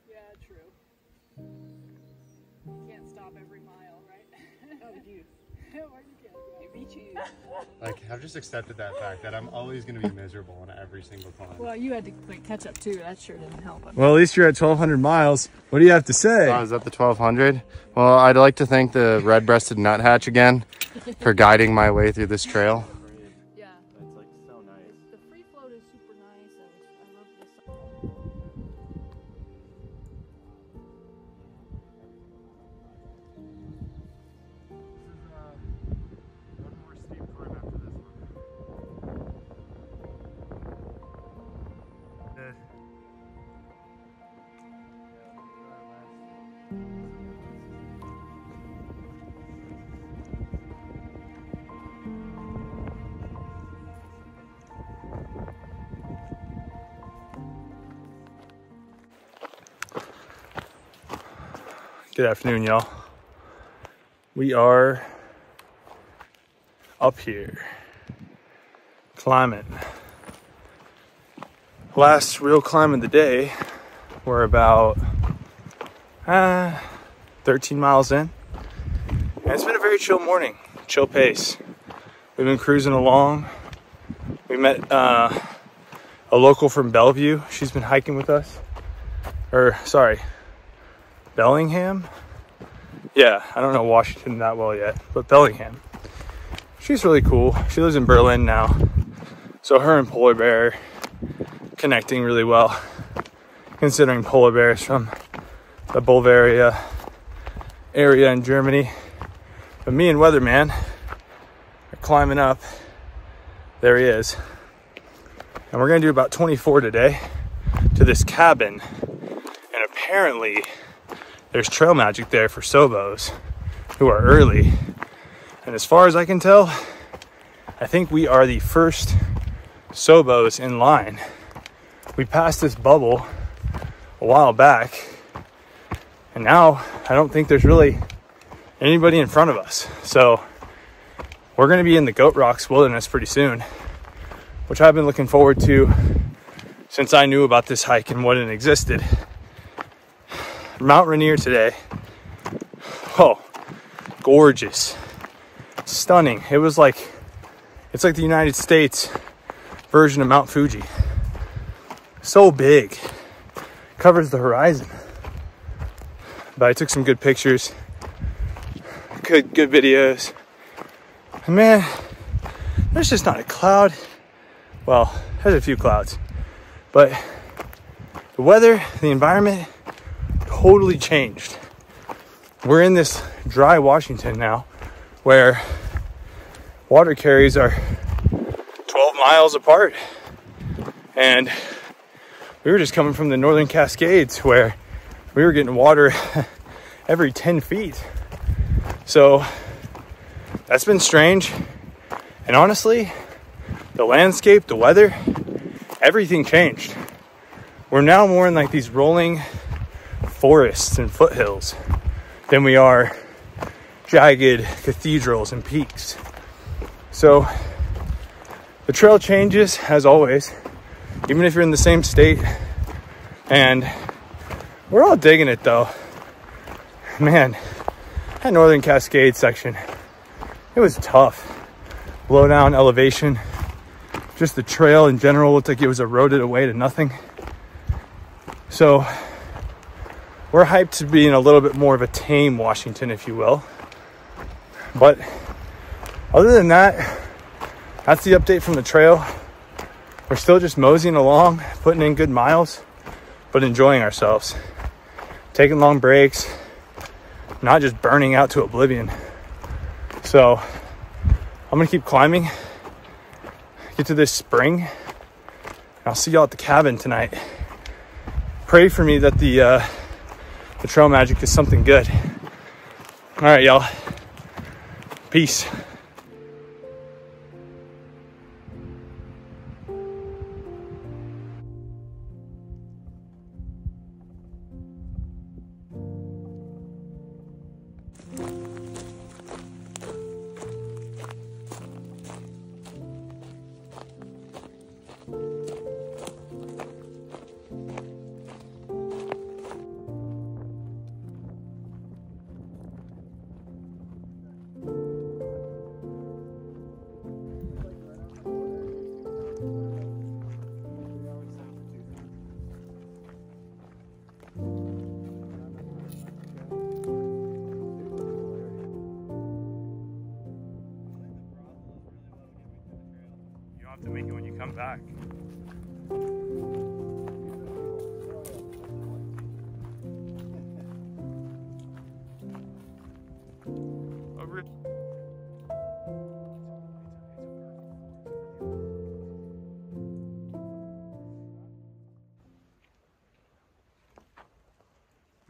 Yeah, true. You can't stop every mile, right? Oh, you. Or you can't go. You choose. Like, I've just accepted that fact that I'm always going to be miserable on every single climb. Well, you had to like catch up too. That sure didn't help. Well, at least you're at 1,200 miles. What do you have to say? Oh, is that the 1,200? Well, I'd like to thank the red-breasted nuthatch again for guiding my way through this trail. Yeah. It's like so nice. The free float is super nice, and I love this. One more steep climb after this one. Good afternoon, y'all. We are up here climbing. Last real climb of the day. We're about 13 miles in. And it's been a very chill morning, chill pace. We've been cruising along. We met a local from Bellevue. She's been hiking with us. Bellingham? Yeah, I don't know Washington that well yet, but Bellingham. She's really cool. She lives in Berlin now. So her and Polar Bear are connecting really well, considering Polar Bear's from the Bavaria area in Germany. But me and Weatherman are climbing up. There he is. And we're gonna do about 24 today to this cabin. And apparently, there's trail magic there for Sobos who are early. And as far as I can tell, I think we are the first Sobos in line. We passed this bubble a while back, and now I don't think there's really anybody in front of us. So we're gonna be in the Goat Rocks Wilderness pretty soon, which I've been looking forward to since I knew about this hike and what it existed. Mount Rainier today. Oh, gorgeous, stunning. It's like the United States version of Mount Fuji. So big, covers the horizon. But I took some good pictures, good videos. And man, there's just not a cloud. Well, there's a few clouds, but the weather, the environment, totally changed. We're in this dry Washington now where water carries are 12 miles apart. And we were just coming from the Northern Cascades where we were getting water every 10 feet. So that's been strange. And honestly, the landscape, the weather, everything changed. We're now more in like these rolling forests and foothills than we are jagged cathedrals and peaks. So the trail changes as always, even if you're in the same state, and we're all digging it though. Man, that Northern Cascade section, it was tough. Low down elevation, just the trail in general looked like it was eroded away to nothing. So we're hyped to be in a little bit more of a tame Washington, if you will. But other than that, that's the update from the trail. We're still just moseying along, putting in good miles, but enjoying ourselves. Taking long breaks, not just burning out to oblivion. So I'm gonna keep climbing, get to this spring, and I'll see y'all at the cabin tonight. Pray for me that the trail magic is something good. All right, y'all. Peace.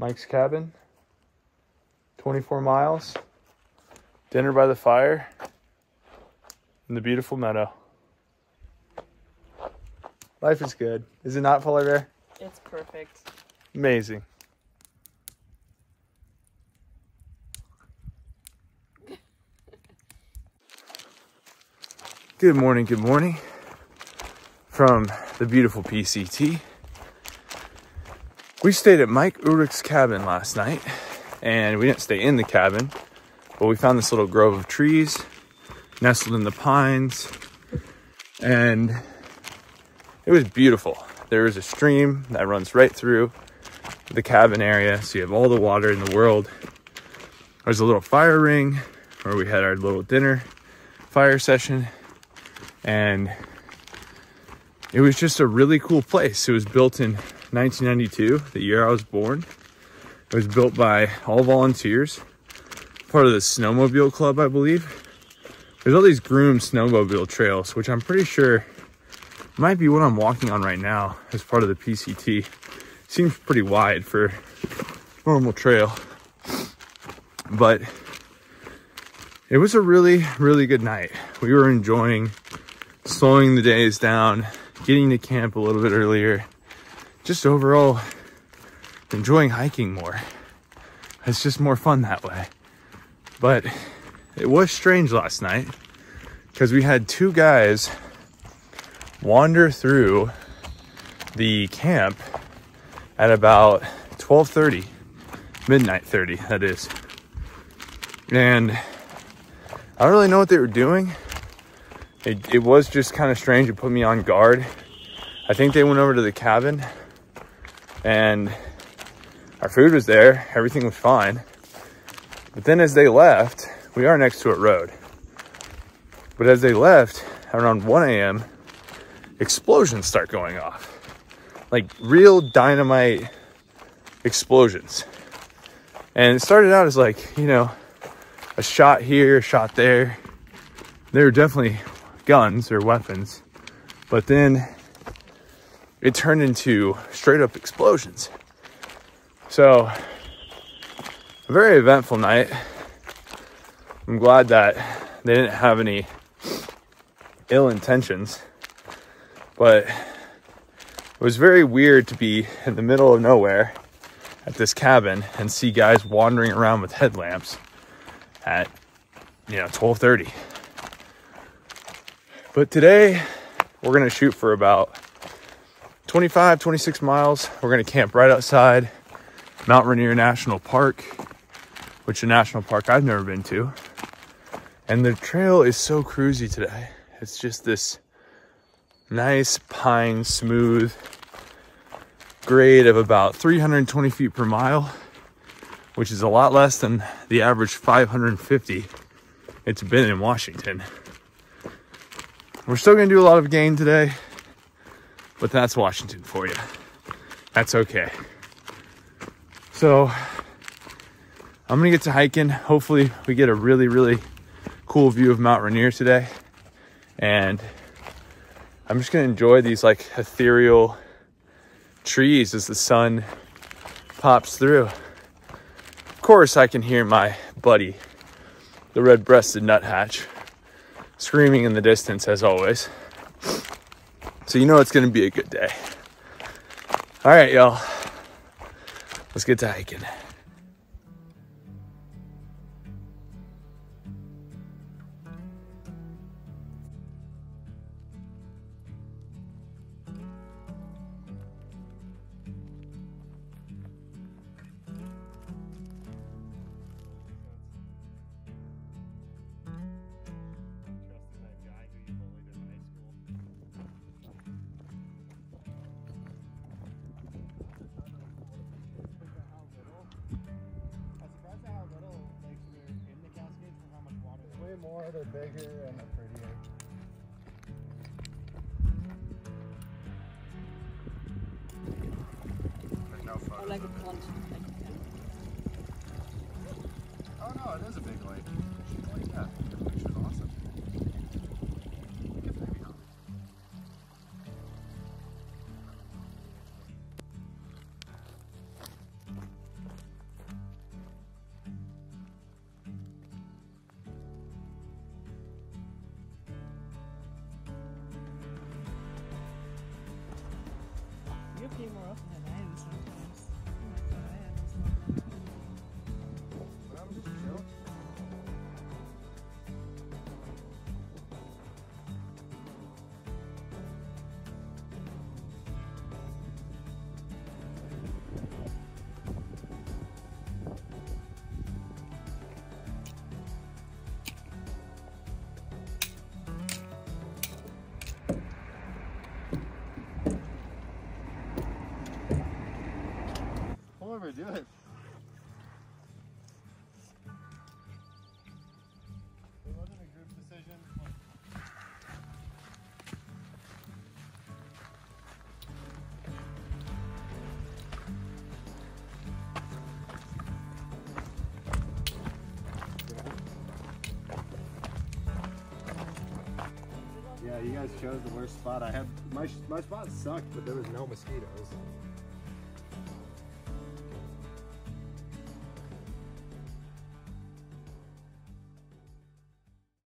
Mike's cabin. 24 miles. Dinner by the fire. In the beautiful meadow. Life is good. Is it not, Polar Bear? It's perfect. Amazing. Good morning, from the beautiful PCT. We stayed at Mike Urich's cabin last night, and we didn't stay in the cabin, but we found this little grove of trees nestled in the pines, and it was beautiful. There is a stream that runs right through the cabin area, so you have all the water in the world. There's a little fire ring where we had our little dinner fire session, and it was just a really cool place. It was built in 1992, the year I was born. It was built by all volunteers, part of the snowmobile club, I believe. There's all these groomed snowmobile trails, which I'm pretty sure might be what I'm walking on right now as part of the PCT. Seems pretty wide for normal trail, but it was a really, really good night. We were enjoying slowing the days down, getting to camp a little bit earlier, just overall enjoying hiking more. It's just more fun that way. But it was strange last night because we had two guys wander through the camp at about 12:30, midnight 30, that is. And I don't really know what they were doing. It was just kind of strange. It put me on guard. I think they went over to the cabin and our food was there. Everything was fine. But then as they left, we are next to a road. But as they left, around 1 a.m., explosions start going off. Like real dynamite explosions. And it started out as like, you know, a shot here, a shot there. They were definitely guns or weapons, but then it turned into straight up explosions. So a very eventful night. I'm glad that they didn't have any ill intentions, but it was very weird to be in the middle of nowhere at this cabin and see guys wandering around with headlamps at, 12:30. But today, we're gonna shoot for about 25, 26 miles. We're gonna camp right outside Mount Rainier National Park, which is a national park I've never been to. And the trail is so cruisy today. It's just this nice pine, smooth grade of about 320 feet per mile, which is a lot less than the average 550 it's been in Washington. We're still gonna do a lot of gain today, but that's Washington for you. That's okay. So I'm gonna get to hiking. Hopefully we get a really, really cool view of Mount Rainier today. And I'm just gonna enjoy these like ethereal trees as the sun pops through. Of course I can hear my buddy, the red-breasted nuthatch, screaming in the distance as always. So you know it's gonna be a good day. All right, y'all, let's get to hiking. More, they're bigger and they're prettier. There's no photo. Or like a pond. Oh no, it is a big lake. Like that. The picture's awesome. Get baby on. over, do it. It wasn't a group decision. Yeah, you guys chose the worst spot. I had my spot sucked, but there was no mosquitoes.